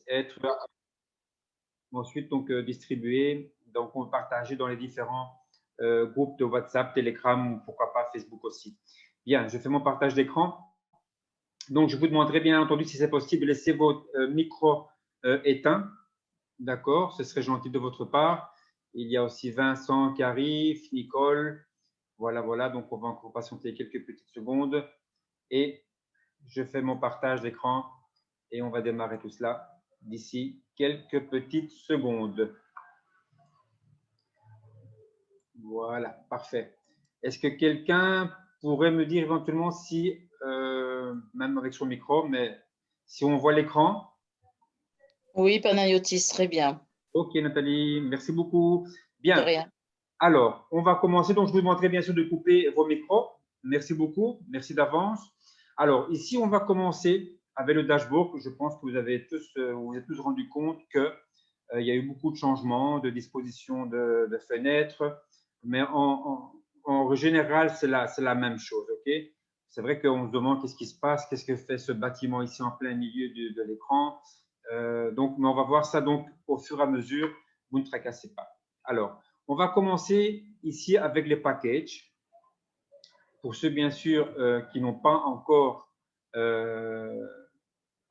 être ensuite donc distribué, donc on partager dans les différents groupes de WhatsApp, Telegram ou pourquoi pas Facebook aussi. Bien, je fais mon partage d'écran. Donc, je vous demanderai bien entendu si c'est possible de laisser votre micro éteint. D'accord, ce serait gentil de votre part. Il y a aussi Vincent qui arrive, Nicole. Voilà, voilà. Donc, on va encore patienter quelques petites secondes. Et je fais mon partage d'écran et on va démarrer tout cela d'ici quelques petites secondes. Voilà, parfait. Est-ce que quelqu'un pourrait me dire éventuellement si, même avec son micro, mais si on voit l'écran? Oui, Panayotis, très bien. Ok, Nathalie, merci beaucoup. De Bien, rien. alors, on va commencer. Donc, je vous demanderai bien sûr de couper vos micros. Merci beaucoup, merci d'avance. Alors, ici, on va commencer avec le dashboard. Je pense que vous avez tous, vous êtes tous rendu compte que il y a eu beaucoup de changements de disposition de fenêtres, mais en général, c'est la même chose. Ok, c'est vrai qu'on se demande qu'est-ce qui se passe, qu'est-ce que fait ce bâtiment ici en plein milieu de l'écran. Donc, mais on va voir ça donc au fur et à mesure. Vous ne tracassez pas. Alors, on va commencer ici avec les packages. Pour ceux, bien sûr, qui n'ont pas encore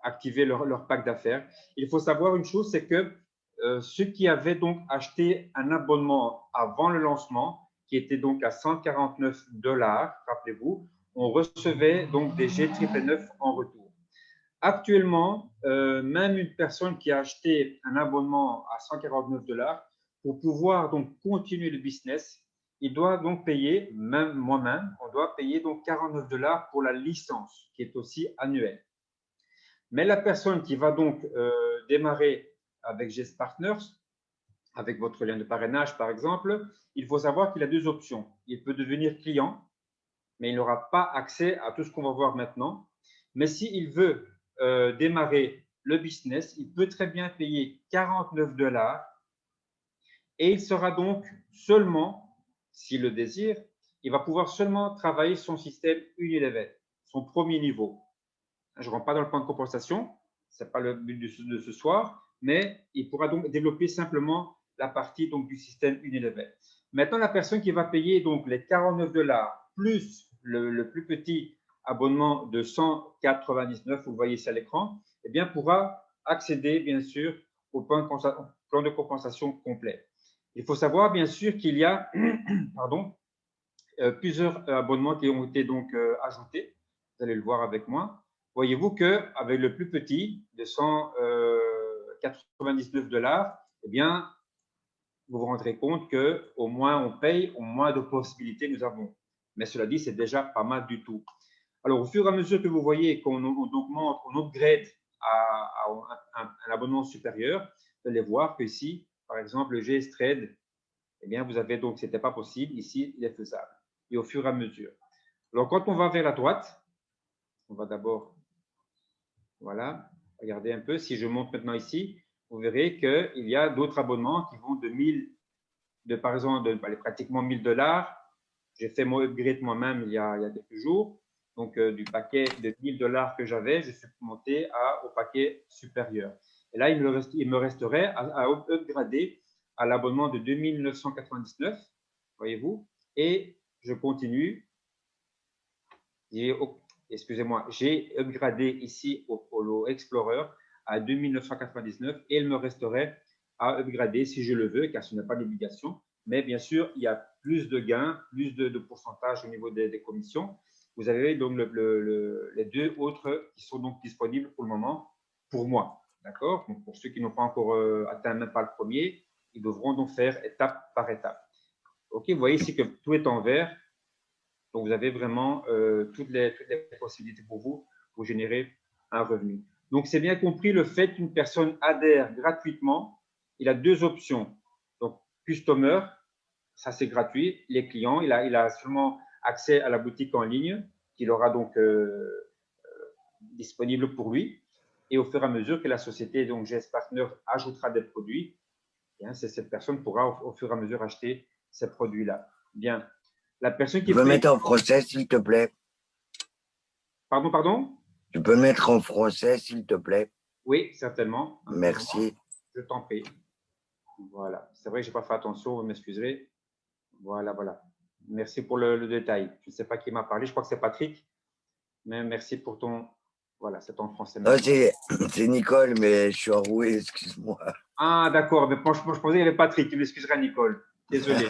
activé leur pack d'affaires, il faut savoir une chose, c'est que ceux qui avaient donc acheté un abonnement avant le lancement, qui était donc à 149 $, rappelez-vous, on recevait donc des G999 en retour. Actuellement, même une personne qui a acheté un abonnement à 149 $, pour pouvoir donc continuer le business, il doit donc payer, même moi-même, on doit payer donc 49 $ pour la licence, qui est aussi annuelle. Mais la personne qui va donc démarrer avec GS Partners, avec votre lien de parrainage par exemple, il faut savoir qu'il a deux options. Il peut devenir client, mais il n'aura pas accès à tout ce qu'on va voir maintenant. Mais s'il veut démarrer le business, il peut très bien payer 49 $ et il sera donc seulement, s'il le désire, il va pouvoir seulement travailler son système Unilever, son premier niveau. Je ne rentre pas dans le plan de compensation, ce n'est pas le but de ce soir, mais il pourra donc développer simplement la partie donc, du système Unilever. Maintenant, la personne qui va payer donc les 49 $ plus le plus petit abonnement de 199, vous le voyez ici à l'écran, eh bien, pourra accéder bien sûr au plan de compensation complet. Il faut savoir bien sûr qu'il y a pardon, plusieurs abonnements qui ont été donc ajoutés. Vous allez le voir avec moi. Voyez-vous qu'avec le plus petit de 199 $, eh bien, vous vous rendrez compte qu'au moins on paye, au moins de possibilités nous avons. Mais cela dit, c'est déjà pas mal du tout. Alors, au fur et à mesure que vous voyez qu'on augmente, on upgrade à un abonnement supérieur, vous allez voir que ici, par exemple, le GS Trade, eh bien, vous avez donc, ce n'était pas possible. Ici, il est faisable. Et au fur et à mesure. Alors, quand on va vers la droite, on va d'abord, voilà, regardez un peu. Si je monte maintenant ici, vous verrez qu'il y a d'autres abonnements qui vont de 1000, par exemple, pratiquement 1000 $. J'ai fait mon upgrade moi-même il y a quelques jours. Donc, du paquet de 1000 $ que j'avais, je suis monté au paquet supérieur. Et là, il me resterait à upgrader à l'abonnement de 2999, voyez-vous. Et je continue. Excusez-moi, j'ai upgradé ici au Polo Explorer à 2999 et il me resterait à upgrader si je le veux, car ce n'est pas d'obligation. Mais bien sûr, il y a plus de gains, plus de pourcentage au niveau des commissions. Vous avez donc les deux autres qui sont donc disponibles pour le moment pour moi. D'accord? Donc, pour ceux qui n'ont pas encore atteint même pas le premier, ils devront donc faire étape par étape. OK, vous voyez ici que tout est en vert. Donc, vous avez vraiment toutes les possibilités pour vous pour générer un revenu. Donc, c'est bien compris le fait qu'une personne adhère gratuitement. Il a deux options. Donc, Customer, ça c'est gratuit. Les clients, il a seulement accès à la boutique en ligne qu'il aura donc disponible pour lui. Et au fur et à mesure que la société, donc GS Partner, ajoutera des produits, bien, cette personne pourra au fur et à mesure acheter ces produits-là. Bien. La personne qui Tu peux mettre en français, s'il te plaît. Pardon, pardon? Tu peux mettre en français, s'il te plaît. Oui, certainement. Merci. Je t'en prie. Voilà. C'est vrai que je n'ai pas fait attention, vous m'excuserez. Voilà, voilà. Merci pour le détail. Je ne sais pas qui m'a parlé, je crois que c'est Patrick. Mais merci pour ton… Voilà, c'est en français. C'est Nicole, mais je suis enroué, excuse-moi. Ah, d'accord. Mais franchement, je pensais qu'il y avait Patrick. Tu m'excuseras, Nicole. Désolé.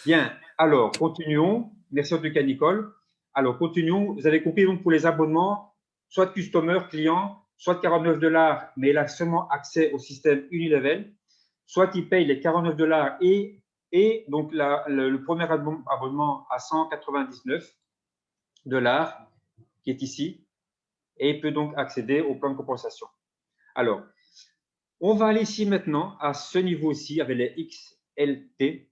Bien. Alors, continuons. Merci en tout cas, Nicole. Alors, continuons. Vous avez compris, donc, pour les abonnements, soit customer, client, soit 49 $, mais il a seulement accès au système Unilevel, soit il paye les 49 $ et donc le premier abonnement à 199 $ qui est ici, et il peut donc accéder au plan de compensation. Alors, on va aller ici maintenant à ce niveau-ci avec les XLT.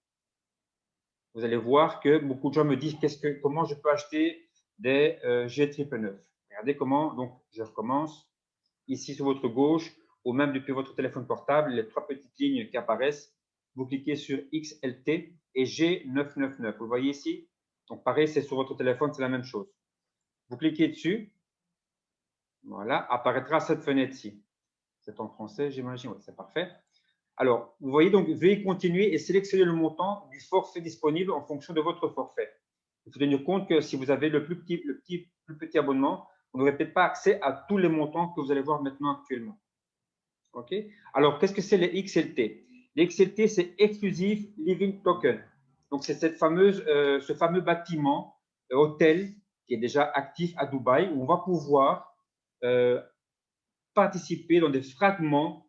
Vous allez voir que beaucoup de gens me disent comment je peux acheter des G999. Regardez comment, donc je recommence ici sur votre gauche ou même depuis votre téléphone portable, les trois petites lignes qui apparaissent. Vous cliquez sur XLT et G999. Vous le voyez ici? Donc pareil, c'est sur votre téléphone, c'est la même chose. Vous cliquez dessus. Voilà, apparaîtra cette fenêtre-ci. C'est en français, j'imagine. Oui, c'est parfait. Alors, vous voyez donc, veuillez continuer et sélectionner le montant du forfait disponible en fonction de votre forfait. Il faut tenir compte que si vous avez le plus petit abonnement, vous n'aurez peut-être pas accès à tous les montants que vous allez voir maintenant actuellement. OK? Alors, qu'est-ce que c'est les XLT? Les XLT, c'est Exclusive Living Token. Donc, c'est ce fameux bâtiment, hôtel, qui est déjà actif à Dubaï, où on va pouvoir participer dans des fragments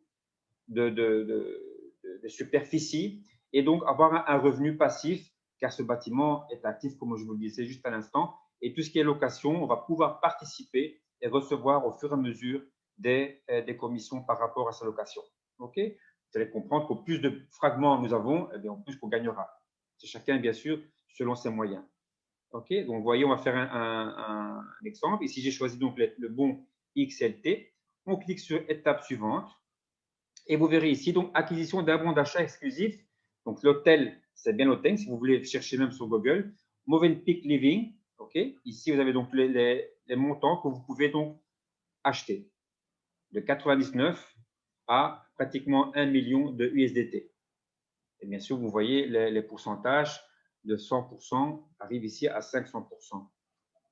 de superficie et donc avoir un revenu passif, car ce bâtiment est actif, comme je vous le disais juste à l'instant. Et tout ce qui est location, on va pouvoir participer et recevoir au fur et à mesure des commissions par rapport à sa location. OK? Vous allez comprendre qu'au plus de fragments nous avons, eh bien, au plus qu'on gagnera. C'est chacun, bien sûr, selon ses moyens. OK? Donc, vous voyez, on va faire un exemple. Ici, j'ai choisi donc le bon XLT. On clique sur étape suivante. Et vous verrez ici, donc, acquisition d'un bon d'achat exclusif. Donc, l'hôtel, c'est bien l'hôtel, si vous voulez chercher même sur Google. Movenpick Living. OK. Ici, vous avez donc les montants que vous pouvez donc acheter. De 99 à pratiquement 1 million de USDT. Et bien sûr, vous voyez les pourcentages de 100% arrivent ici à 500%.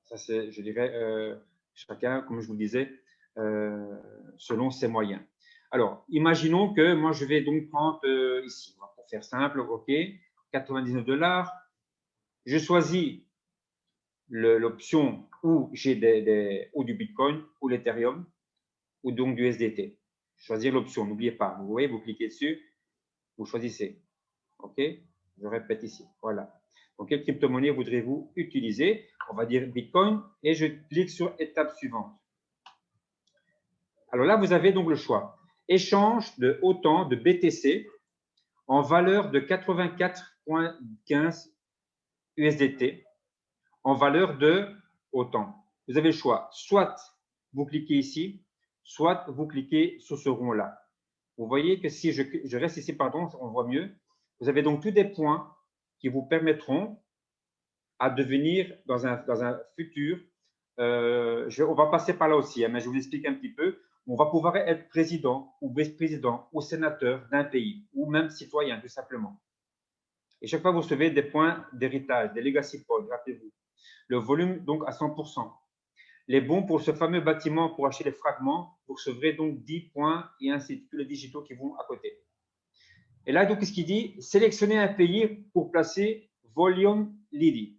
Ça, c'est, je dirais, chacun, comme je vous le disais, selon ses moyens. Alors, imaginons que moi, je vais donc prendre ici, pour faire simple, OK, 99 $. Je choisis l'option où j'ai ou du Bitcoin, ou l'Ethereum, ou donc du SDT. Choisir l'option, n'oubliez pas. Vous voyez, vous cliquez dessus, vous choisissez. OK, je répète ici. Voilà. Donc, quelle crypto-monnaie voudrez-vous utiliser? On va dire Bitcoin et je clique sur étape suivante. Alors là, vous avez donc le choix. Échange de autant de BTC en valeur de 84,15 USDT en valeur de autant. Vous avez le choix. Soit vous cliquez ici, soit vous cliquez sur ce rond-là. Vous voyez que si je reste ici, pardon, on voit mieux. Vous avez donc tous des points qui vous permettront à devenir dans un futur. On va passer par là aussi, hein, mais je vous explique un petit peu. On va pouvoir être président ou vice-président ou sénateur d'un pays ou même citoyen, tout simplement. Et chaque fois, vous recevez des points d'héritage, des legacy points, rappelez-vous. Le volume, donc, à 100%. Les bons pour ce fameux bâtiment pour acheter les fragments, vous recevrez donc 10 points et ainsi de suite, tous les digitaux qui vont à côté. Et là, donc, ce qu'il dit, sélectionnez un pays pour placer Volume Lidi.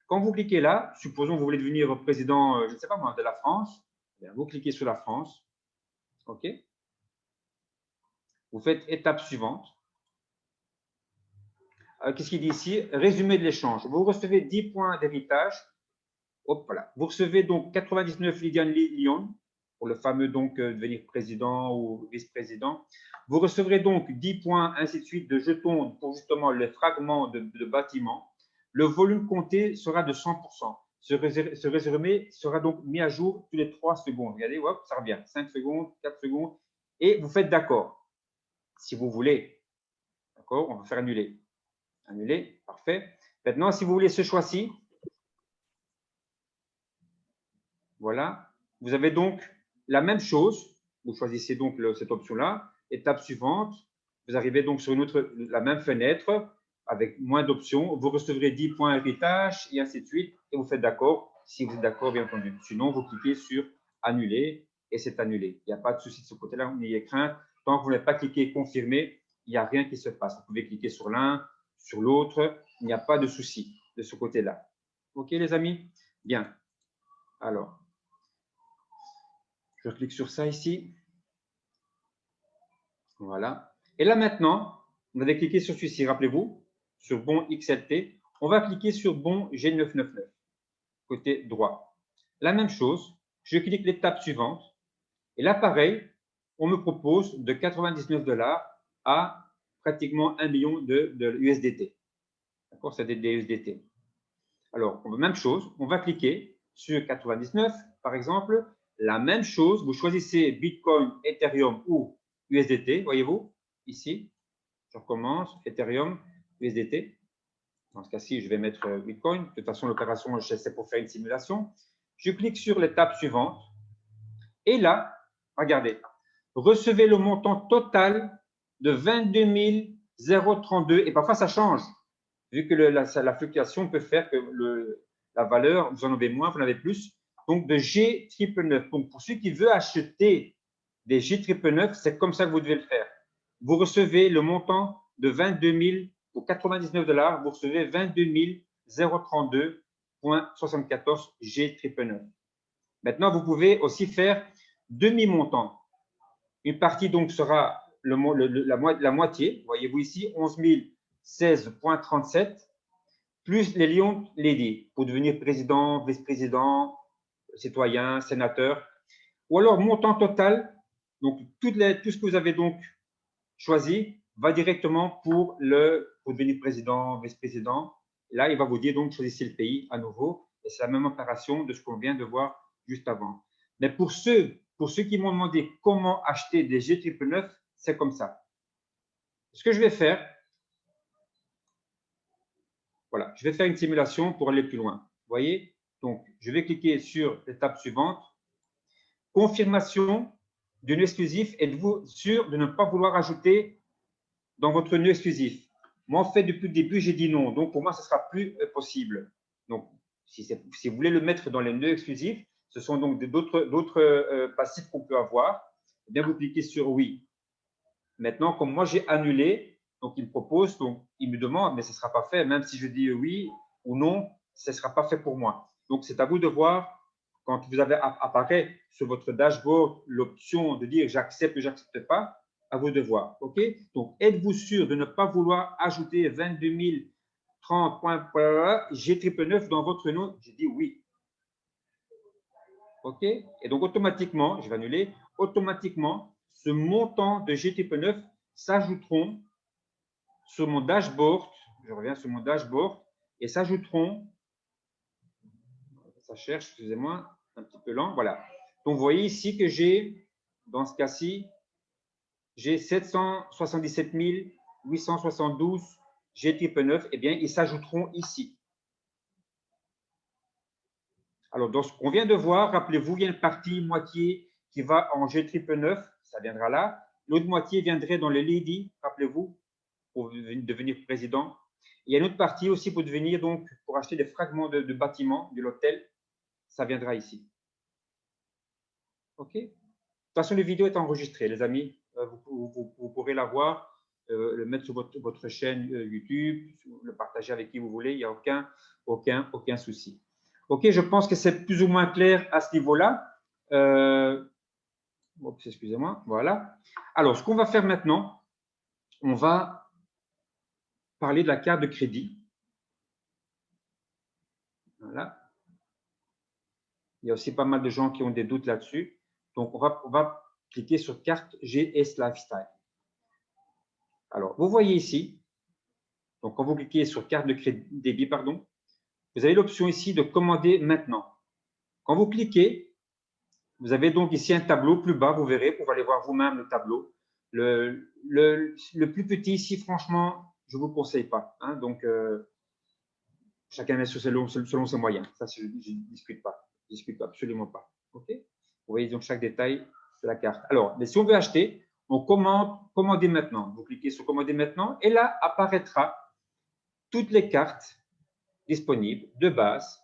Quand vous cliquez là, supposons que vous voulez devenir président, je ne sais pas moi, de la France, vous cliquez sur la France. OK. Vous faites étape suivante. Qu'est-ce qu'il dit ici? Résumé de l'échange. Vous recevez 10 points d'héritage. Hop, voilà. Vous recevez donc 99 Lyon pour le fameux donc devenir président ou vice-président. Vous recevrez donc 10 points, ainsi de suite, de jetons pour justement les fragments de bâtiments. Le volume compté sera de 100%. Ce résumé sera donc mis à jour tous les 3 secondes. Regardez, hop, ça revient. 5 secondes, 4 secondes. Et vous faites d'accord. Si vous voulez. D'accord? On va faire annuler. Annuler, parfait. Maintenant, si vous voulez ce choix-ci, voilà, vous avez donc la même chose, vous choisissez donc cette option-là. Étape suivante, vous arrivez donc sur la même fenêtre avec moins d'options. Vous recevrez 10 points héritage et ainsi de suite. Et vous faites d'accord si vous êtes d'accord, bien entendu. Sinon, vous cliquez sur annuler et c'est annulé. Il n'y a pas de souci de ce côté-là, n'ayez crainte. Tant que vous n'avez pas cliqué confirmer, il n'y a rien qui se passe. Vous pouvez cliquer sur l'un, sur l'autre. Il n'y a pas de souci de ce côté-là. OK, les amis? Bien. Alors, je clique sur ça ici. Voilà. Et là, maintenant, vous avez cliqué sur celui-ci, rappelez-vous, sur bon XLT. On va cliquer sur bon G999, côté droit. La même chose, je clique l'étape suivante. Et là, pareil, on me propose de 99 $ à pratiquement 1 million de USDT. D'accord, c'est des USDT. Alors, même chose, on va cliquer sur 99, par exemple. La même chose, vous choisissez Bitcoin, Ethereum ou USDT, voyez-vous, ici. Je recommence, Ethereum, USDT. Dans ce cas-ci, je vais mettre Bitcoin. De toute façon, l'opération, c'est pour faire une simulation. Je clique sur l'étape suivante. Et là, regardez, recevez le montant total de 22 032. Et parfois, ça change. Vu que la fluctuation peut faire que la valeur, vous en avez moins, vous en avez plus. Donc, de G999. Donc, pour ceux qui veulent acheter des G999, c'est comme ça que vous devez le faire. Vous recevez le montant de 22 000 pour 99 $, vous recevez 22 032,74 G999. Maintenant, vous pouvez aussi faire demi-montant. Une partie donc sera la moitié, voyez-vous ici, 11 016,37, plus les Lions Lady pour devenir président, vice-président, citoyen, sénateur. Ou alors montant total, donc tout ce que vous avez donc choisi va directement pour devenir président, vice-président. Là, il va vous dire donc choisissez le pays à nouveau. Et c'est la même opération de ce qu'on vient de voir juste avant. Mais pour ceux qui m'ont demandé comment acheter des G999, c'est comme ça. Ce que je vais faire, voilà, je vais faire une simulation pour aller plus loin. Vous voyez? Donc, je vais cliquer sur l'étape suivante. Confirmation du nœud exclusif. Êtes-vous sûr de ne pas vouloir ajouter dans votre nœud exclusif? Moi, en fait, depuis le début, j'ai dit non. Donc, pour moi, ce ne sera plus possible. Donc, si vous voulez le mettre dans les nœuds exclusifs, ce sont donc d'autres passifs qu'on peut avoir. Eh bien, vous cliquez sur oui. Maintenant, comme moi, j'ai annulé, donc il me propose, donc il me demande, mais ce ne sera pas fait. Même si je dis oui ou non, ce ne sera pas fait pour moi. Donc, c'est à vous de voir quand vous avez apparaît sur votre dashboard l'option de dire j'accepte ou j'accepte pas. À vous de voir. OK? Donc, êtes-vous sûr de ne pas vouloir ajouter 22 030 points G999 dans votre nom? J'ai dit oui. OK? Et donc, automatiquement, je vais annuler, automatiquement, ce montant de G999 s'ajouteront sur mon dashboard. Je reviens sur mon dashboard et s'ajouteront, ça cherche, excusez-moi, un petit peu lent, voilà. Donc, vous voyez ici que j'ai, dans ce cas-ci, j'ai 777 872 G999, eh bien, ils s'ajouteront ici. Alors, dans ce qu'on vient de voir, rappelez-vous, il y a une partie moitié qui va en G999, ça viendra là. L'autre moitié viendrait dans le Lady, rappelez-vous, pour devenir président. Il y a une autre partie aussi pour devenir, donc, pour acheter des fragments de bâtiments de l'hôtel, ça viendra ici. OK? De toute façon, la vidéo est enregistrée, les amis. Vous pourrez la voir, le mettre sur votre chaîne YouTube, le partager avec qui vous voulez. Il n'y a aucun souci. OK, je pense que c'est plus ou moins clair à ce niveau-là. Excusez-moi, voilà. Alors, ce qu'on va faire maintenant, on va parler de la carte de crédit. Voilà. Il y a aussi pas mal de gens qui ont des doutes là-dessus. Donc, on va cliquer sur carte GS Lifestyle. Alors, vous voyez ici, donc quand vous cliquez sur carte de crédit débit, pardon, vous avez l'option ici de commander maintenant. Quand vous cliquez, vous avez donc ici un tableau plus bas, vous verrez, pour aller voir vous-même le tableau. Le plus petit ici, franchement, je ne vous conseille pas. Hein, donc, chacun met selon ses moyens. Ça, je ne discute pas. Je ne discute absolument pas. OK? Vous voyez donc chaque détail C'est la carte. Alors, mais si on veut acheter, on commande commander maintenant. Vous cliquez sur commander maintenant et là apparaîtra toutes les cartes disponibles de base,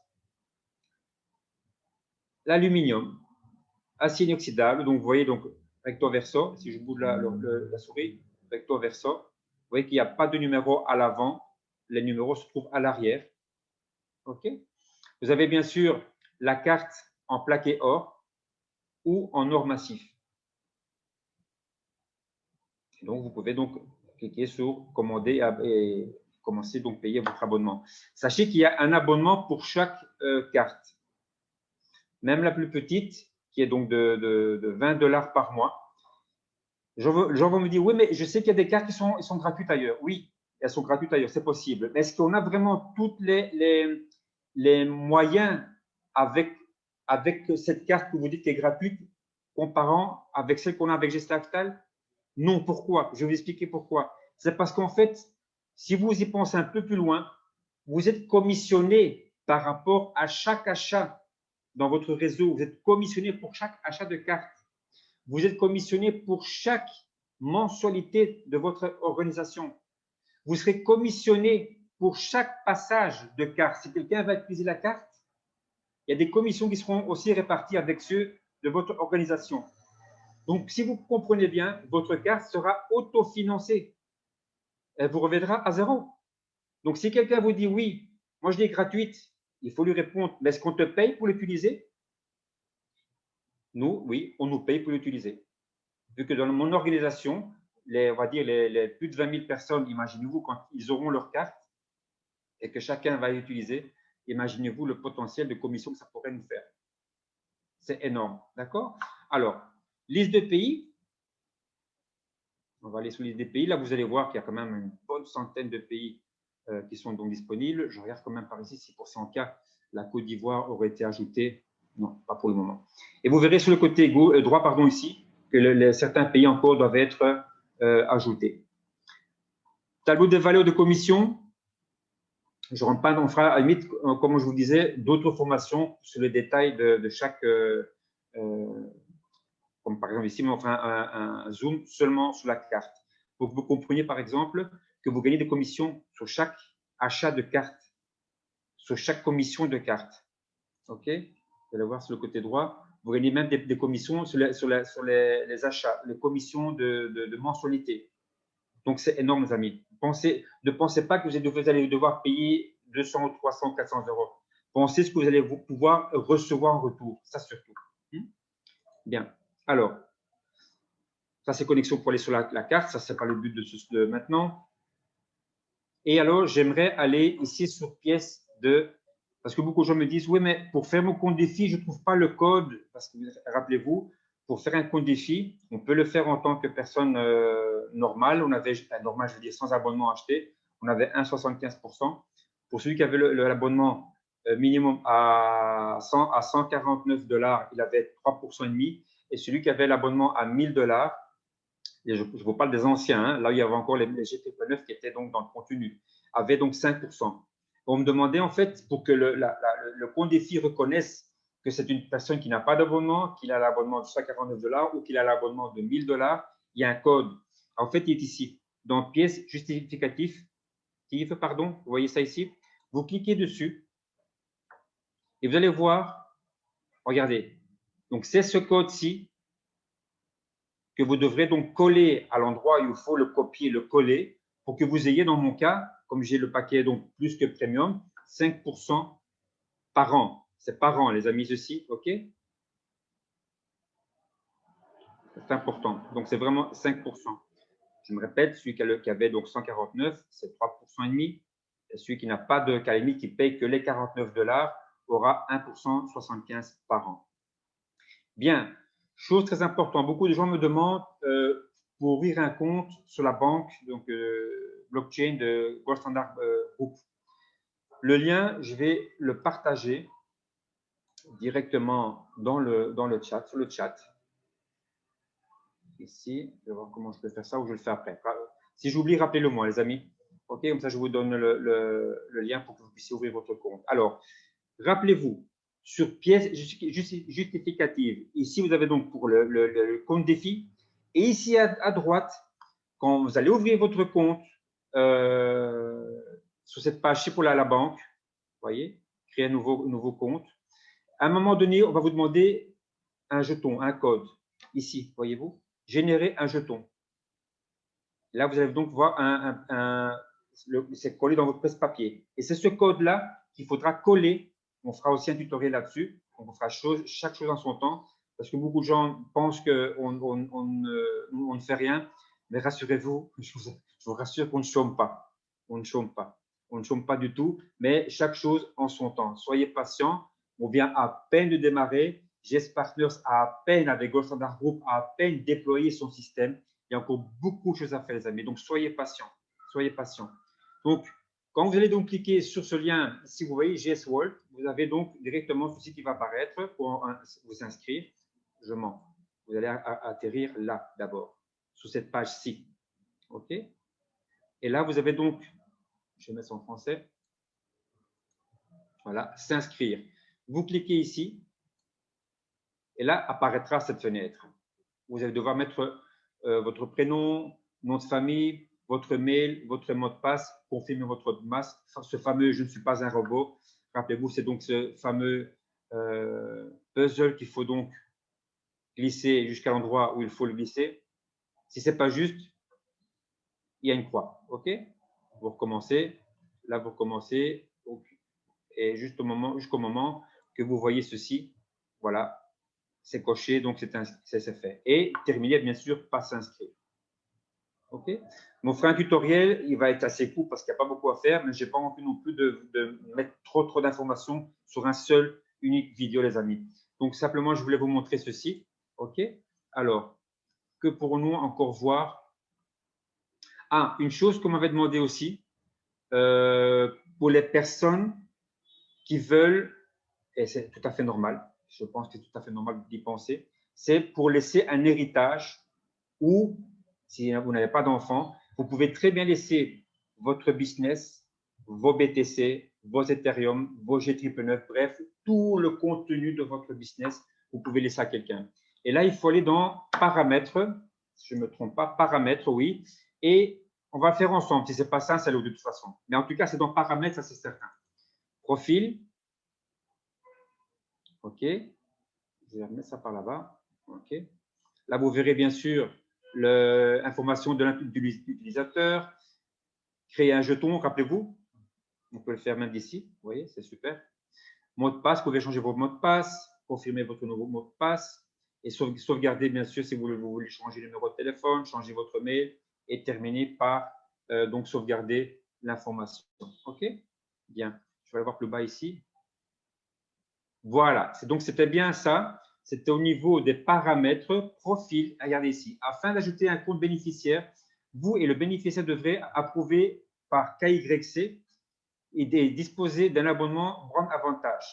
l'aluminium, acier inoxydable. Donc, vous voyez, donc, recto verso, si je bouge la souris, recto verso, vous voyez qu'il n'y a pas de numéro à l'avant, les numéros se trouvent à l'arrière. OK? Vous avez bien sûr la carte en plaqué or ou en or massif. Donc, vous pouvez donc cliquer sur commander et commencer donc à payer votre abonnement. Sachez qu'il y a un abonnement pour chaque carte. Même la plus petite, qui est donc de 20 $ par mois. Les gens vont me dire, oui, mais je sais qu'il y a des cartes qui sont gratuites ailleurs. Oui, elles sont gratuites ailleurs, c'est possible. Mais est-ce qu'on a vraiment tous les moyens avec cette carte que vous dites qui est gratuite, comparant avec celle qu'on a avec Gest Lifestyle? Non, pourquoi? Je vais vous expliquer pourquoi. C'est parce qu'en fait, si vous y pensez un peu plus loin, vous êtes commissionné par rapport à chaque achat dans votre réseau. Vous êtes commissionné pour chaque achat de carte. Vous êtes commissionné pour chaque mensualité de votre organisation. Vous serez commissionné pour chaque passage de carte. Si quelqu'un va utiliser la carte, il y a des commissions qui seront aussi réparties avec ceux de votre organisation. Donc, si vous comprenez bien, votre carte sera autofinancée. Elle vous reviendra à zéro. Donc, si quelqu'un vous dit oui, moi je l'ai gratuite, il faut lui répondre, mais est-ce qu'on te paye pour l'utiliser? Nous, oui, on nous paye pour l'utiliser. Vu que dans mon organisation, on va dire les plus de 20 000 personnes, imaginez-vous quand ils auront leur carte et que chacun va l'utiliser, imaginez-vous le potentiel de commission que ça pourrait nous faire. C'est énorme, d'accord? Alors, liste de pays. On va aller sur liste des pays. Là, vous allez voir qu'il y a quand même une bonne centaine de pays qui sont donc disponibles. Je regarde quand même par ici si pour 100 cas, la Côte d'Ivoire aurait été ajoutée. Non, pas pour le moment. Et vous verrez sur le côté droit, pardon, ici, que certains pays encore doivent être ajoutés. Tableau de valeur de commission. Je ne rentre pas, on fera à la limite, comme je vous disais, d'autres formations sur les détails de chaque, comme par exemple ici, on fera un zoom seulement sur la carte. Pour que vous compreniez par exemple que vous gagnez des commissions sur chaque achat de carte, sur chaque commission de carte. OK? Vous allez voir sur le côté droit, vous gagnez même des commissions sur les achats, les commissions de mensualité. Donc, c'est énorme, les amis. Ne pensez pas que vous allez devoir payer 200, 300, 400 euros. Pensez ce que vous allez pouvoir recevoir en retour. Ça, surtout. Bien. Alors, ça, c'est connexion pour aller sur la carte. Ça, ce n'est pas le but de maintenant. Et alors, j'aimerais aller ici sur pièce de… Parce que beaucoup de gens me disent, oui, mais pour faire mon compte défi, je ne trouve pas le code. Parce que, rappelez-vous, pour faire un compte défi, on peut le faire en tant que personne normale. On avait, normal, je veux dire, sans abonnement acheté, on avait 1,75%. Pour celui qui avait l'abonnement minimum à 149 $, il avait 3,5%. Et celui qui avait l'abonnement à 1 000 $, et je vous parle des anciens, hein, là où il y avait encore les GTP9 qui étaient donc dans le contenu, avait donc 5%. On me demandait en fait, pour que le compte défi reconnaisse que c'est une personne qui n'a pas d'abonnement, qu'il a l'abonnement de 149 $ ou qu'il a l'abonnement de 1 000 $, il y a un code. En fait, il est ici, dans pièce justificative, pardon, vous voyez ça ici. Vous cliquez dessus et vous allez voir, regardez, donc c'est ce code-ci que vous devrez donc coller à l'endroit où il faut le copier, le coller, pour que vous ayez, dans mon cas, comme j'ai le paquet donc plus que premium, 5% par an. C'est par an, les amis, ceci, OK? C'est important. Donc, c'est vraiment 5%. Je me répète, celui qui avait donc 149, c'est 3,5%. Et celui qui n'a pas de KMI, qui paye que les 49 $, aura 1,75% par an. Bien, chose très importante, beaucoup de gens me demandent pour ouvrir un compte sur la banque, donc blockchain de Gold Standard Group. Le lien, je vais le partager directement dans le chat, sur le chat. Ici, je vais voir comment je peux faire ça ou je le fais après. Si j'oublie, rappelez-le moi, les amis. OK, comme ça, je vous donne le lien pour que vous puissiez ouvrir votre compte. Alors, rappelez-vous, sur pièce justificative. Ici, vous avez donc pour le compte défi. Et ici, à droite, quand vous allez ouvrir votre compte sur cette page Chipola à la banque, vous voyez, créer un nouveau compte. À un moment donné, on va vous demander un jeton, un code. Ici, voyez-vous, générer un jeton. Là, vous allez donc voir c'est collé dans votre presse-papier. Et c'est ce code-là qu'il faudra coller. On fera aussi un tutoriel là-dessus. On fera chaque chose en son temps. Parce que beaucoup de gens pensent qu'on ne fait rien. Mais rassurez-vous, je vous rassure qu'on ne chôme pas. On ne chôme pas. On ne chôme pas du tout. Mais chaque chose en son temps. Soyez patient. On vient à peine de démarrer. GS Partners a à peine, avec Gold Standard Group, a à peine déployé son système. Il y a encore beaucoup de choses à faire, les amis. Donc, soyez patients. Soyez patients. Donc, quand vous allez donc cliquer sur ce lien, si vous voyez GS World, vous avez donc directement ceci qui va apparaître pour vous inscrire. Je mens. Vous allez atterrir là d'abord, sur cette page-ci. OK? Et là, vous avez donc, je vais mettre ça en français. Voilà, s'inscrire. Vous cliquez ici. Et là, apparaîtra cette fenêtre. Vous allez devoir mettre votre prénom, nom de famille, votre mail, votre mot de passe, confirmer votre mot de passe. Ce fameux « je ne suis pas un robot ». Rappelez-vous, c'est donc ce fameux puzzle qu'il faut donc glisser jusqu'à l'endroit où il faut le glisser. Si ce n'est pas juste, il y a une croix. OK? Vous recommencez. Là, vous recommencez. Et jusqu'au moment que vous voyez ceci, voilà, c'est coché, donc c'est fait. Et terminer, bien sûr, pas s'inscrire. OK? On fera un tutoriel, il va être assez court parce qu'il n'y a pas beaucoup à faire, mais je n'ai pas envie non plus de mettre trop d'informations sur un seul unique vidéo, les amis. Donc, simplement, je voulais vous montrer ceci. OK? Alors, que pourrons-nous encore voir? Ah, une chose qu'on m'avait demandé aussi, pour les personnes qui veulent, et c'est tout à fait normal, je pense que c'est tout à fait normal d'y penser, c'est pour laisser un héritage ou, si vous n'avez pas d'enfant, vous pouvez très bien laisser votre business, vos BTC, vos Ethereum, vos G999, bref, tout le contenu de votre business, vous pouvez laisser à quelqu'un. Et là, il faut aller dans paramètres, si je ne me trompe pas, paramètres, oui, et on va faire ensemble. Si ce n'est pas ça, c'est l'autre de toute façon. Mais en tout cas, c'est dans paramètres, ça c'est certain. Profil. OK. Je vais remettre ça par là-bas. OK. Là, vous verrez bien sûr l'information de l'utilisateur. Créer un jeton, rappelez-vous. On peut le faire même d'ici. Vous voyez, c'est super. Mot de passe, vous pouvez changer vos mots de passe, confirmer votre nouveau mot de passe et sauvegarder, bien sûr, si vous voulez changer le numéro de téléphone, changer votre mail et terminer par donc sauvegarder l'information. OK? Bien. Je vais aller voir plus bas ici. Voilà, donc c'était bien ça. C'était au niveau des paramètres, profil. Regardez ici. Afin d'ajouter un compte bénéficiaire, vous et le bénéficiaire devrez approuver par KYC et disposer d'un abonnement Brand Avantage.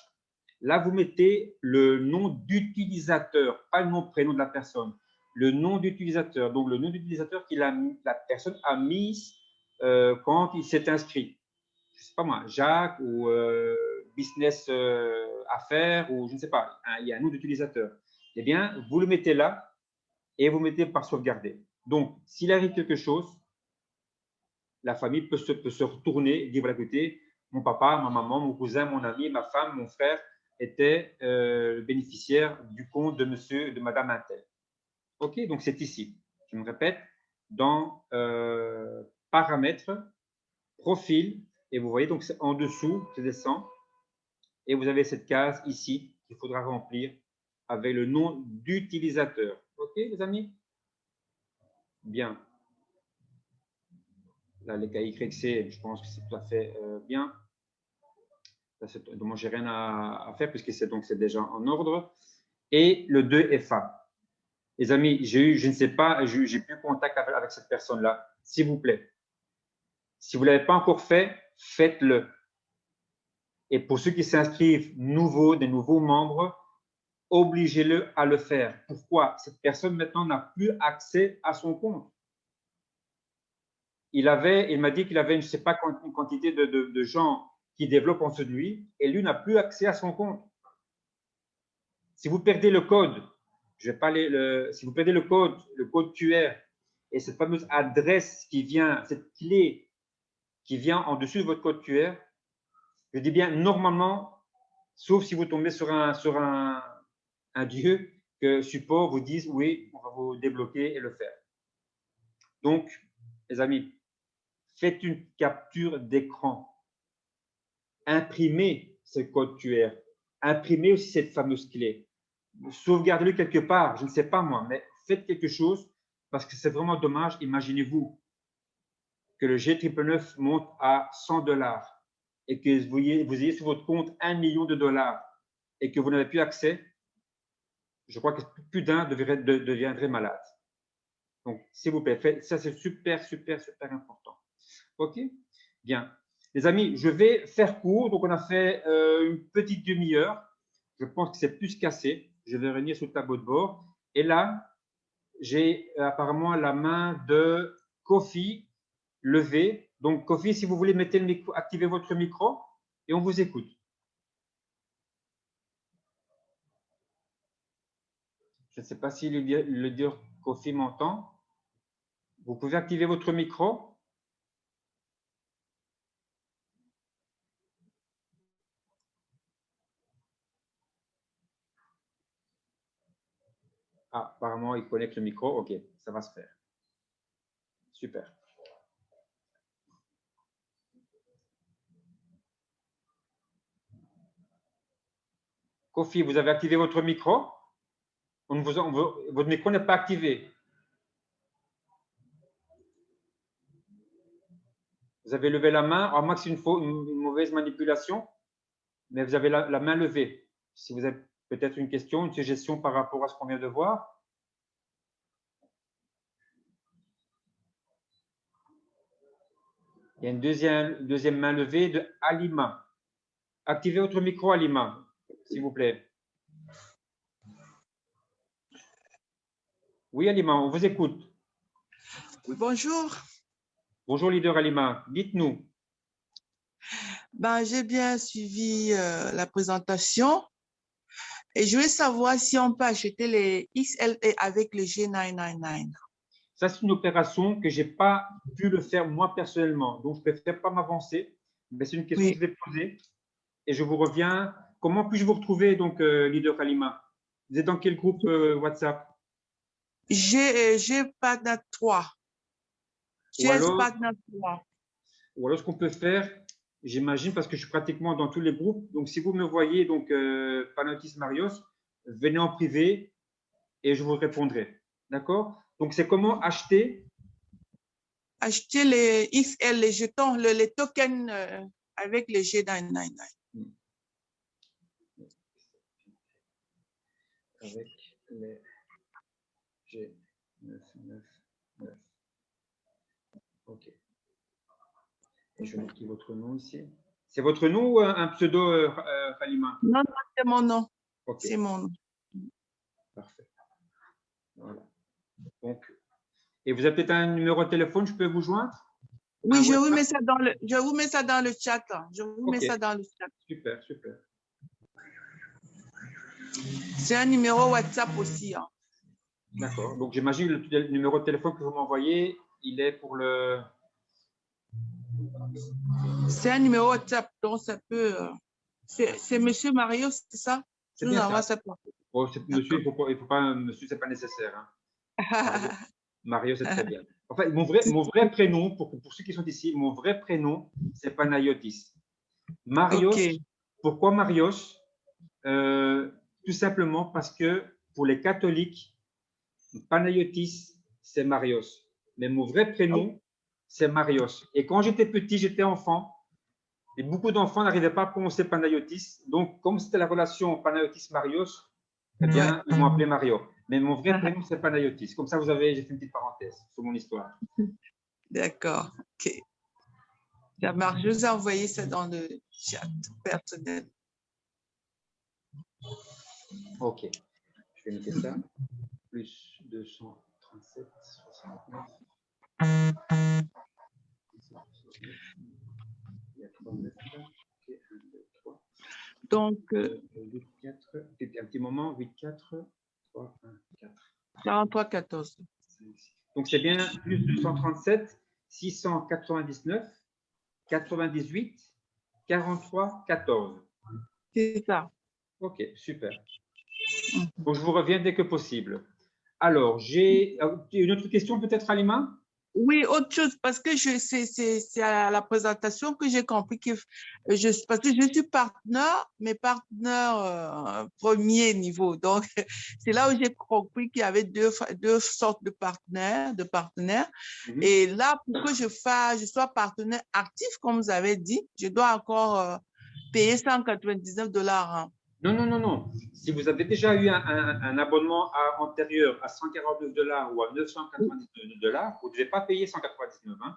Là, vous mettez le nom d'utilisateur, pas le nom prénom de la personne. Le nom d'utilisateur, donc le nom d'utilisateur que la personne a mis quand il s'est inscrit. Je ne sais pas moi, Jacques ou business affaires ou je ne sais pas, il y a un nom d'utilisateur. Eh bien, vous le mettez là et vous mettez par sauvegarder. Donc, s'il arrive quelque chose, la famille peut se retourner et dire, voilà, écoutez, mon papa, ma maman, mon cousin, mon ami, ma femme, mon frère était le bénéficiaire du compte de monsieur et de madame Intel. OK, donc c'est ici. Je me répète, dans paramètres, profil, et vous voyez, donc c'est en dessous, je descends, et vous avez cette case ici qu'il faudra remplir avec le nom d'utilisateur. OK, les amis? Bien. Là, les KYC, je pense que c'est tout à fait bien. Donc, je n'ai rien à faire puisque c'est déjà en ordre. Et le 2FA. Les amis, je ne sais pas, j'ai plus contact avec cette personne-là. S'il vous plaît, si vous ne l'avez pas encore fait, faites-le. Et pour ceux qui s'inscrivent des nouveaux membres, obligez-le à le faire. Pourquoi? Cette personne maintenant n'a plus accès à son compte. Il m'a dit qu'il avait, je ne sais pas, une quantité de gens qui développent en dessous de lui et lui n'a plus accès à son compte. Si vous perdez le code, je vais pas si vous perdez le code QR et cette fameuse adresse qui vient, cette clé qui vient en dessus de votre code QR, je dis bien normalement, sauf si vous tombez sur un dieu, que support vous dise oui, on va vous débloquer et le faire. Donc, les amis, faites une capture d'écran. Imprimez ce code QR. Imprimez aussi cette fameuse clé. Sauvegardez-le quelque part, je ne sais pas moi, mais faites quelque chose parce que c'est vraiment dommage. Imaginez-vous que le G999 monte à 100 $ et que vous ayez sur votre compte 1 million de dollars et que vous n'avez plus accès. Je crois que plus d'un deviendrait malade. Donc, s'il vous plaît, faites, ça c'est super, super, super important. OK? Bien. Les amis, je vais faire court. Donc, on a fait une petite demi-heure. Je pense que c'est plus qu'assez. Je vais revenir sur le tableau de bord. Et là, j'ai apparemment la main de Kofi levée. Donc, Kofi, si vous voulez, mettez le micro, activez votre micro et on vous écoute. Je ne sais pas si le leader Kofi m'entend. Vous pouvez activer votre micro. Ah, apparemment, il connecte le micro. OK, ça va se faire. Super. Kofi, vous avez activé votre micro? Votre micro n'est pas activé. Vous avez levé la main, à moins que c'est une mauvaise manipulation, mais vous avez la main levée. Si vous avez peut-être une question, une suggestion par rapport à ce qu'on vient de voir. Il y a une deuxième main levée de Alima. Activez votre micro, Alima, s'il vous plaît. Oui, Alima, on vous écoute. Oui, bonjour. Bonjour, leader Alima. Dites-nous. Ben, j'ai bien suivi la présentation et je voulais savoir si on peut acheter les XLE avec le G999. Ça, c'est une opération que je n'ai pas pu le faire moi personnellement. Donc, je ne préfère pas m'avancer. Mais c'est une question que je vais poser et je vous reviens. Comment puis-je vous retrouver, donc, leader Alima? Vous êtes dans quel groupe WhatsApp? J'ai Partner 3. Ou alors, Partner 3. Ou alors, ce qu'on peut faire, j'imagine, parce que je suis pratiquement dans tous les groupes. Donc, si vous me voyez, donc, Panayotis Marios, venez en privé et je vous répondrai. D'accord? Donc, c'est comment acheter? Acheter les XL, les jetons, les tokens avec le G999. Avec les G999. OK. Et je mets votre nom ici. C'est votre nom ou un pseudo, Halima? Non, non, c'est mon nom. Okay. C'est mon nom. Parfait. Voilà. Donc, et vous avez peut-être un numéro de téléphone, je peux vous joindre? Oui, je vous mets ça dans le chat. Je vous mets ça dans le chat. Super, super. C'est un numéro WhatsApp aussi. Hein. D'accord. Donc, j'imagine le numéro de téléphone que vous m'envoyez, il est pour le… C'est un numéro WhatsApp, donc ça peut… C'est Monsieur Mario, c'est ça? C'est bien ça. Oh, monsieur, il faut pas, monsieur, c'est pas nécessaire. Hein. Mario, c'est très bien. En fait, mon vrai prénom, pour ceux qui sont ici, mon vrai prénom, c'est Panayotis. Marios, pourquoi Marios? Tout simplement parce que pour les catholiques, Panayotis, c'est Marios. Mais mon vrai prénom, c'est Marios. Et quand j'étais petit, j'étais enfant, et beaucoup d'enfants n'arrivaient pas à prononcer Panayotis. Donc, comme c'était la relation Panayotis-Marios, eh bien, ils m'ont appelé Mario. Mais mon vrai prénom, c'est Panayotis. Comme ça, j'ai fait une petite parenthèse sur mon histoire. D'accord. OK. Ça marche. Je vous ai envoyé ça dans le chat personnel. OK. Je vais noter ça. Plus 237, 69. Donc, 8, 4, un petit moment, 8, 4, 3, 1, 4. 43, 14. Donc, c'est bien plus 237, 699, 98, 43, 14. C'est ça. OK, super. Donc, je vous reviens dès que possible. Alors, j'ai une autre question peut-être, Halima? Oui, autre chose, parce que c'est à la présentation que j'ai compris que parce que je suis partenaire, mais partenaire premier niveau. Donc, c'est là où j'ai compris qu'il y avait deux sortes de partenaires. Et là, pour que je sois partenaire actif, comme vous avez dit, je dois encore payer 199 $. Hein. Non, non, non, non. Si vous avez déjà eu un abonnement antérieur à 149 $ ou à 999 $, vous ne devez pas payer 199. Hein.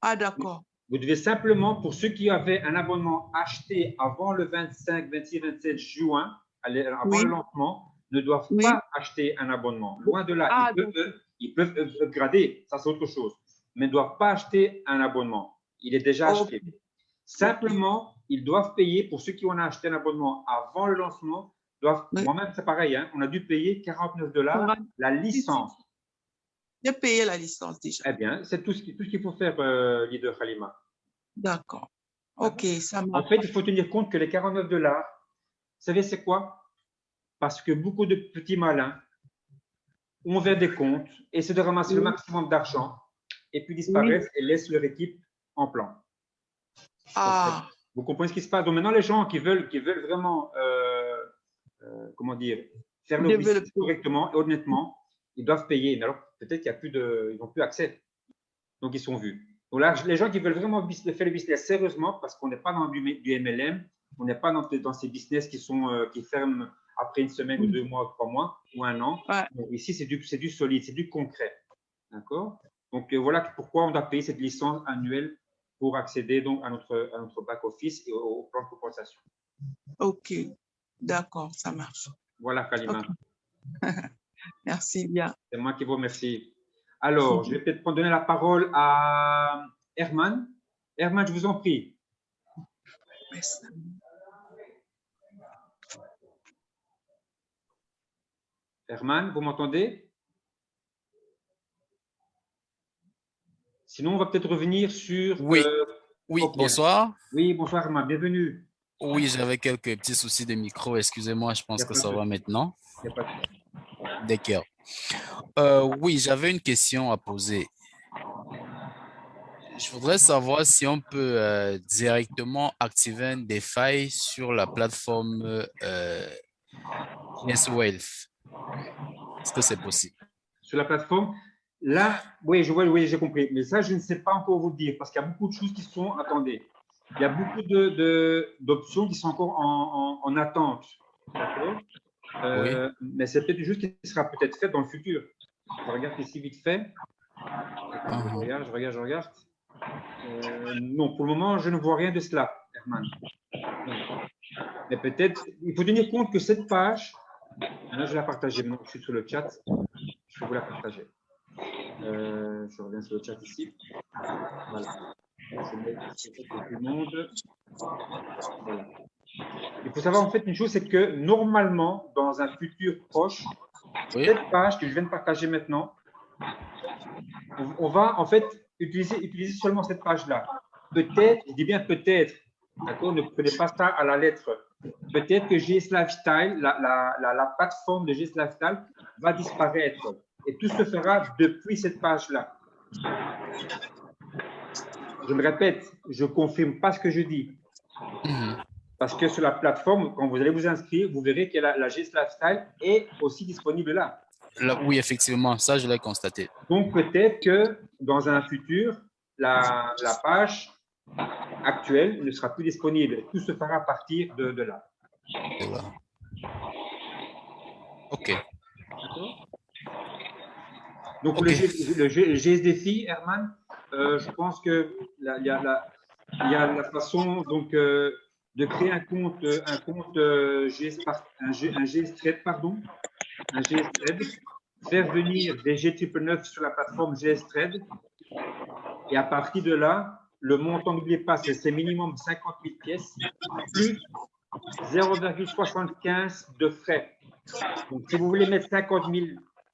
Ah, d'accord. Vous devez simplement, pour ceux qui avaient un abonnement acheté avant le 25, 26, 27 juin, avant le lancement, ne doivent pas acheter un abonnement. Loin de là, Ah, ils peuvent upgrader, ça c'est autre chose, mais ne doivent pas acheter un abonnement. Il est déjà acheté. Simplement, ils doivent payer, pour ceux qui ont acheté un abonnement avant le lancement, moi-même c'est pareil, hein, on a dû payer 49 $ la licence. J'ai payé la licence déjà. Eh bien, c'est tout ce qu'il faut faire, leader Halima. D'accord. OK, ça marche. En fait, il faut tenir compte que les 49 $, vous savez c'est quoi? Parce que beaucoup de petits malins ont ouvert des comptes, essaient de ramasser le maximum d'argent et puis disparaissent et laissent leur équipe en plan. Ah. Vous comprenez ce qui se passe? Donc maintenant, les gens qui veulent vraiment, comment dire, faire leur business correctement et honnêtement, ils doivent payer. Mais alors, peut-être qu'ils n'ont plus accès. Donc, ils sont vus. Donc là, les gens qui veulent vraiment faire le business sérieusement, parce qu'on n'est pas dans du MLM, on n'est pas dans ces business qui ferment après une semaine ou 2 mois, 3 mois ou 1 an. Donc, ici, c'est du solide, c'est du concret. D'accord? Donc, voilà pourquoi on doit payer cette licence annuelle pour accéder donc à notre back-office et au plan de compensation. OK, d'accord, ça marche. Voilà, Kalima. Okay. Merci bien. C'est moi qui vous remercie. Alors, je vais peut-être donner la parole à Herman. Herman, je vous en prie. Merci. Herman, vous m'entendez? Sinon, on va peut-être revenir sur… Oui, okay. Bonsoir. Oui, bonsoir Herman, bienvenue. Oui, j'avais quelques petits soucis de micro, excusez-moi, je pense que ça va maintenant. Il n'y a pas de… D'accord. Oui, j'avais une question à poser. Je voudrais savoir si on peut directement activer des failles sur la plateforme GS-Wealth. Est-ce que c'est possible? Sur la plateforme, là, oui, j'ai compris. Mais ça, je ne sais pas encore vous dire parce qu'il y a beaucoup de choses qui sont… Attendez. Il y a beaucoup d'options qui sont encore en attente. D'accord? Oui. Mais c'est peut-être une chose qui sera peut-être faite dans le futur. Je regarde ici vite fait. Je regarde. Non, pour le moment, je ne vois rien de cela, Herman. Mais peut-être, il faut tenir compte que cette page, là, je vais la partager. Maintenant, je suis sur le chat. Je vais vous la partager. Je reviens sur le chat ici. Voilà. Je mets tout le monde. Voilà. Il faut savoir en fait une chose, c'est que normalement, dans un futur proche, cette page que je viens de partager maintenant, on va en fait utiliser seulement cette page-là. Peut-être, je dis bien peut-être, d'accord, ne prenez pas ça à la lettre. Peut-être que GS Lifestyle, la plateforme de GS Lifestyle va disparaître et tout se fera depuis cette page-là. Je me répète, je ne confirme pas ce que je dis. Parce que sur la plateforme, quand vous allez vous inscrire, vous verrez que la GS Lifestyle est aussi disponible là. Oui, effectivement, ça, je l'ai constaté. Donc, peut-être que dans un futur, la page actuelle ne sera plus disponible. Tout se fera à partir de là. OK. Donc, okay. le GSDFI, Herman, je pense qu'il y a la façon donc, de créer un compte GS-Trade, pardon, un GS-Trade, faire venir des G999 sur la plateforme GS-Trade et à partir de là, le montant, n'oubliez pas, c'est minimum 50 000 pièces plus 0,75 de frais. Donc, si vous voulez mettre 50 000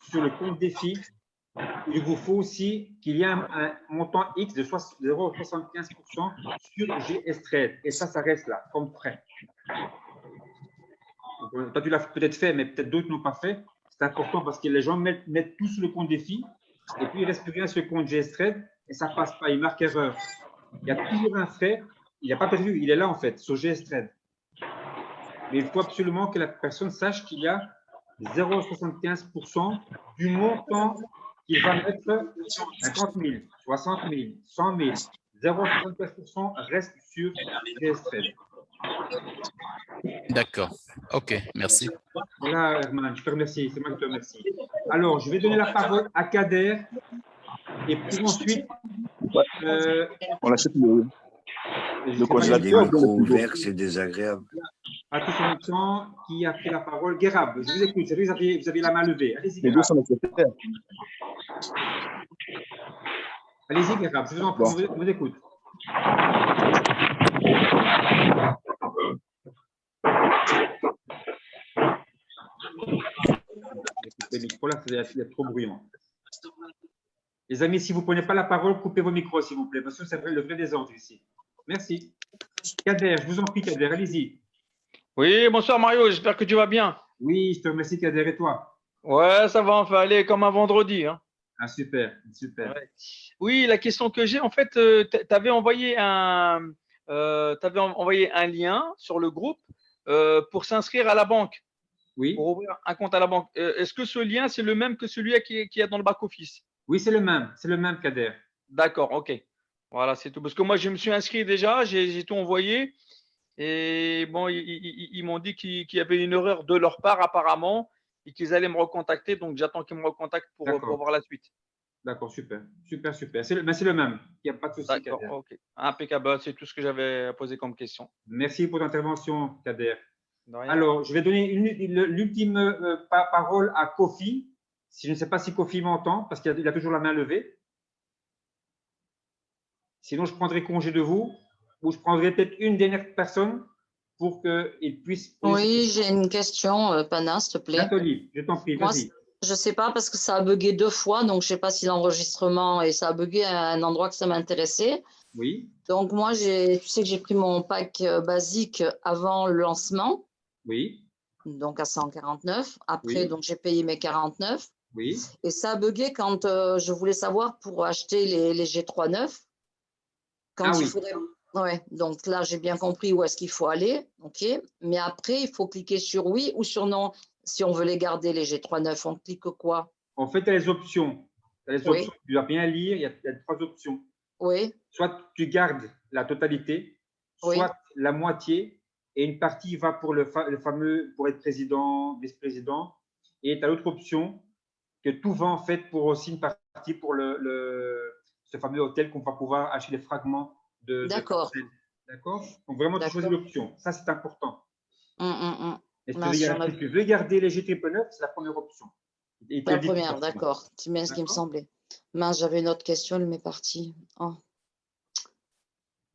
sur le compte défi, il vous faut aussi qu'il y ait un montant X de 0,75% sur GS-Trade. Et ça reste là, comme frais. Donc, toi, tu l'as peut-être fait, mais peut-être d'autres n'ont pas fait. C'est important parce que les gens mettent tout sur le compte défi et puis il ne reste plus rien sur le compte GS-Trade et ça ne passe pas, il marque erreur. Il y a toujours un frais, il n'est pas prévu, il est là en fait, sur GS-Trade. Mais il faut absolument que la personne sache qu'il y a 0,75% du montant qu'il va mettre 50 000, 60 000, 100 000. 0,75% reste sur GS-Trade. D'accord. OK, merci. Voilà, Herman, je te remercie. C'est moi qui te remercie. Alors, je vais donner la parole à Kader et pour ensuite. On achète le Il y a des congélateur. micros ouverts, c'est désagréable. À tous en même temps, qui a pris la parole? Guérab, je vous écoute. Vous avez la main levée. Allez-y, Les deux Guérab. sont nécessaires. Allez-y, Guérab, je vous en prie, Bon. je vous écoute. Le micro là, c'est trop bruyant. Les amis, si vous ne prenez pas la parole, coupez vos micros, s'il vous plaît, parce que c'est le vrai désordre ici. Merci. Kader, je vous en prie, Kader, allez-y. Oui, bonsoir Mario, j'espère que tu vas bien. Oui, je te remercie, Kader, et toi? Ouais, ça va, on va aller comme un vendredi. Hein. Ah, super, super. Ouais. Oui, la question que j'ai, en fait, tu avais envoyé un lien sur le groupe pour s'inscrire à la banque, Oui, pour ouvrir un compte à la banque. Est-ce que ce lien, c'est le même que celui qui est dans le back-office? oui, c'est le même, Kader. D'accord, ok. Voilà, c'est tout. Parce que moi, je me suis inscrit déjà, j'ai tout envoyé. Et bon, ils m'ont dit qu'il y avait une erreur de leur part apparemment et qu'ils allaient me recontacter. Donc, j'attends qu'ils me recontactent pour D'accord. voir la suite. D'accord, super, super, super. C'est le même, il n'y a pas de souci, D'accord, Kader. ok. Impeccable, c'est tout ce que j'avais posé comme question. Merci pour l'intervention, Kader. De rien. Alors, je vais donner l'ultime parole à Kofi. Je ne sais pas si Kofi m'entend, parce qu'il a toujours la main levée. Sinon, je prendrai congé de vous, ou je prendrai peut-être une dernière personne pour qu'il puisse poser Oui, j'ai une question, Pana, s'il te plaît. Nathalie, je t'en prie, Moi, vas-y. je ne sais pas parce que ça a bugué 2 fois, donc je ne sais pas si l'enregistrement et ça a bugué à un endroit que ça m'intéressait. Oui, Donc moi, tu sais que j'ai pris mon pack basique avant le lancement, oui, donc à 149. Après, Oui. donc j'ai payé mes 49. oui. Et ça a bugué quand je voulais savoir pour acheter les G3.9. Quand Ah il oui. faudrait. Ouais, donc là, j'ai bien compris où est-ce qu'il faut aller. OK. Mais après, il faut cliquer sur oui ou sur non. Si on veut les garder, les G3.9, on clique quoi? En fait, tu as les options. Oui. Tu dois bien lire, il y a 3 options. Oui, Soit tu gardes la totalité, Oui. soit la moitié, et une partie va pour le fameux, pour être président, vice-président, et tu as l'autre option que tout va en fait pour aussi une partie pour ce fameux hôtel qu'on va pouvoir acheter des fragments de D'accord. parcelles. D'accord? Donc vraiment, tu choisis l'option. Ça, c'est important. Et si tu veux garder les G9, c'est la première option. La première, d'accord. C'est bien ce qui me semblait. Mince, j'avais une autre question, elle m'est partie. Oh.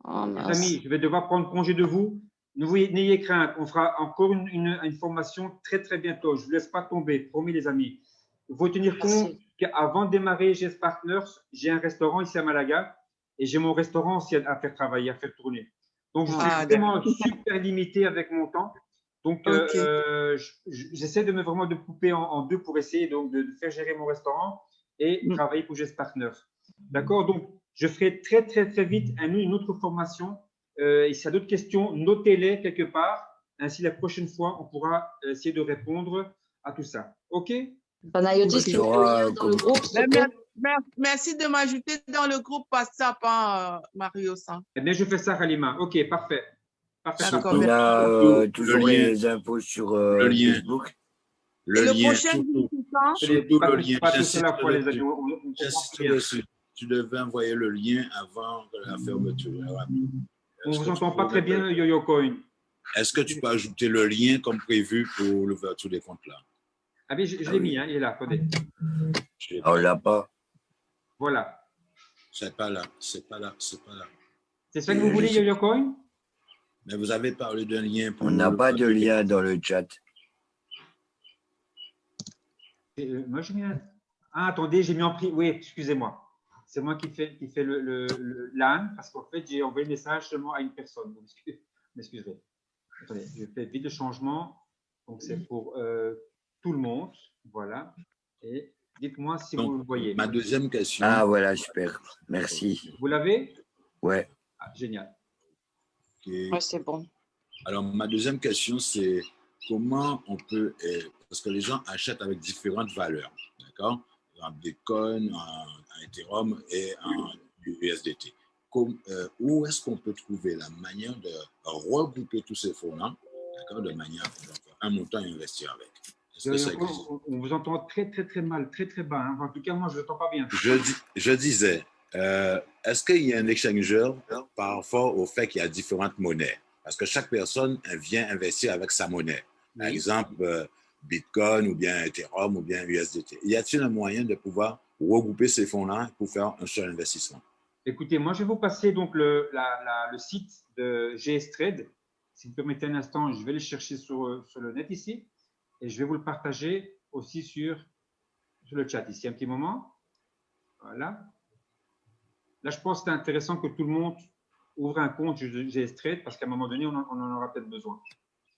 Oh, Les mince. amis, je vais devoir prendre congé de vous. N'ayez crainte, on fera encore une formation très très bientôt. Je ne vous laisse pas tomber, promis les amis. Il faut tenir compte qu'avant de démarrer GS Partners, j'ai un restaurant ici à Malaga et j'ai mon restaurant aussi à faire travailler, à faire tourner. Donc, je suis vraiment super limité avec mon temps. Donc, j'essaie de vraiment de couper en deux pour essayer donc, de faire gérer mon restaurant et travailler pour GS Partners. D'accord? Donc, je ferai très, très, très vite une autre formation. Et s'il y a d'autres questions, notez-les quelque part. Ainsi, la prochaine fois, on pourra essayer de répondre à tout ça. OK? Panayotis, tu mets le lien dans le groupe, s'il te plaît. Merci de m'ajouter dans le groupe WhatsApp, hein, Mario. Eh bien, je fais ça, Halima. OK, parfait. D'accord. Il a toujours Le lien. les infos sur Le lien. Facebook. Et le prochain, c'est quand? Surtout le lien. Pas tous à la fois, les amis. Tu devais envoyer le lien avant la fermeture. On ne vous entend pas très bien, Yo-Yo Coin. Est-ce que tu peux ajouter le lien comme prévu pour l'ouverture des comptes là? Ah oui, je l'ai mis, hein, il est là, attendez. On ne l'a pas. Voilà. C'est pas là, c'est pas là, c'est pas là. C'est ça que vous voulez, Yo-Yo Coin? Mais vous avez parlé d'un lien pour... On n'a pas de lien dans le chat. Moi, j'ai mis Ah, attendez, j'ai mis en prix. Oui, excusez-moi. C'est moi qui fais le LAN parce qu'en fait, j'ai envoyé le message seulement à une personne. Vous m'excuserez. Attendez, je fais vite le changement. Donc, c'est pour tout le monde. Voilà. Et dites-moi si Donc, vous le voyez. ma deuxième question. Ah, voilà, super. Merci. Vous l'avez? Ouais. Ah, génial. Ouais, c'est bon. Alors, ma deuxième question, c'est comment on peut, parce que les gens achètent avec différentes valeurs, d'accord? En Bitcoin, en Ethereum et en USDT. Où est-ce qu'on peut trouver la manière de regrouper tous ces fonds-là, d'accord, de manière à faire un montant et investir avec? Est-ce que ça existe? On vous entend très, très, très mal, très, très bas. Hein. En tout cas, moi, je ne l'entends pas bien. Je disais, est-ce qu'il y a un échangeur par rapport au fait qu'il y a différentes monnaies? Parce que chaque personne vient investir avec sa monnaie. Par exemple, Bitcoin ou bien Ethereum ou bien USDT. Y a-t-il un moyen de pouvoir regrouper ces fonds-là pour faire un seul investissement? Écoutez, moi, je vais vous passer donc le site de GS Trade. Si vous permettez un instant, je vais le chercher sur le net ici et je vais vous le partager aussi sur le chat ici. Un petit moment. Voilà. Là, je pense que c'est intéressant que tout le monde ouvre un compte GS Trade parce qu'à un moment donné, on en aura peut-être besoin.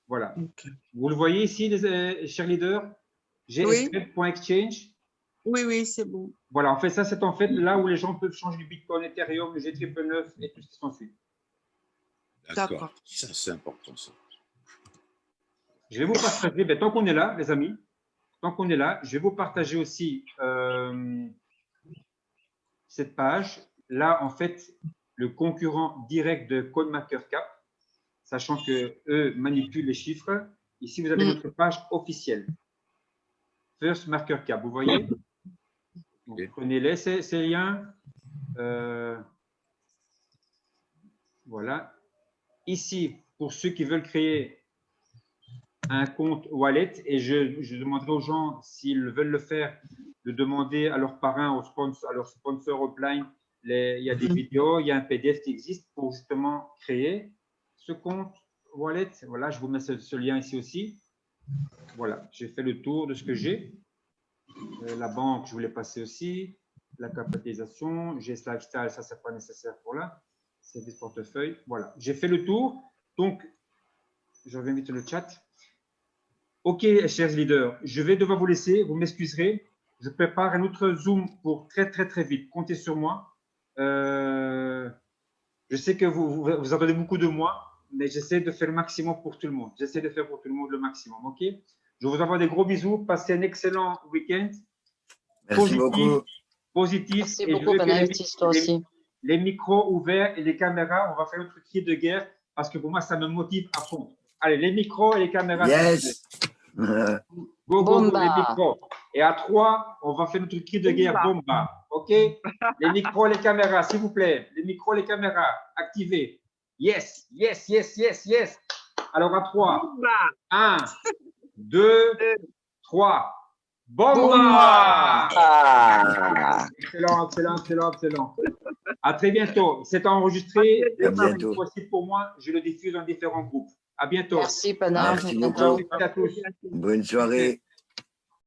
Voilà. Okay. Vous le voyez ici, les chers leaders, gstrade.exchange. Oui, oui, c'est bon. Voilà, en fait, ça, c'est en fait là où les gens peuvent changer du Bitcoin, Ethereum, le G999 et tout ce qui s'ensuit. D'accord. Ça, c'est important, ça. Je vais vous partager, tant qu'on est là, les amis, tant qu'on est là, je vais vous partager aussi cette page. Là, en fait, le concurrent direct de CoinMarketCap, sachant qu'eux manipulent les chiffres. Ici, vous avez notre page officielle. First Market Cap, vous voyez? Donc, prenez-les, ces liens. Voilà. Ici, pour ceux qui veulent créer un compte wallet, et je demanderai aux gens, s'ils veulent le faire, de demander à leurs parrains, à leurs sponsors offline, il y a des vidéos, il y a un PDF qui existe pour justement créer ce compte wallet. Voilà, je vous mets ce lien ici aussi. Voilà, j'ai fait le tour de ce que j'ai. La banque, je voulais passer aussi. La capitalisation, GS Lifestyle, ça, c'est pas nécessaire pour là. Service portefeuille, voilà. J'ai fait le tour. Donc, je reviens vite sur le chat. Ok, chers leaders, je vais devoir vous laisser. Vous m'excuserez. Je prépare un autre Zoom pour très, très, très vite. Comptez sur moi. Je sais que vous attendez beaucoup de moi, mais j'essaie de faire le maximum pour tout le monde. J'essaie de faire pour tout le monde le maximum. Ok? Je vous envoie des gros bisous. Passez un excellent week-end. Merci beaucoup. Positif. Merci beaucoup, Benaltis, toi aussi. Les micros ouverts et les caméras, on va faire notre cri de guerre parce que pour moi, ça me motive à fond. Allez, les micros et les caméras. Yes. Go, les micros. Et à 3, on va faire notre cri de guerre, bomba. OK? Les micros et les caméras, s'il vous plaît. Les micros et les caméras, activez. Yes, yes, yes, yes, yes. Alors à 3. 1, 2, 3. Bomba! Excellent, excellent, excellent, excellent. À très bientôt. C'est enregistré. À bientôt. C'est possible pour moi. Je le diffuse dans différents groupes. À bientôt. Merci, Panam. Merci beaucoup. À tous. Bonne soirée.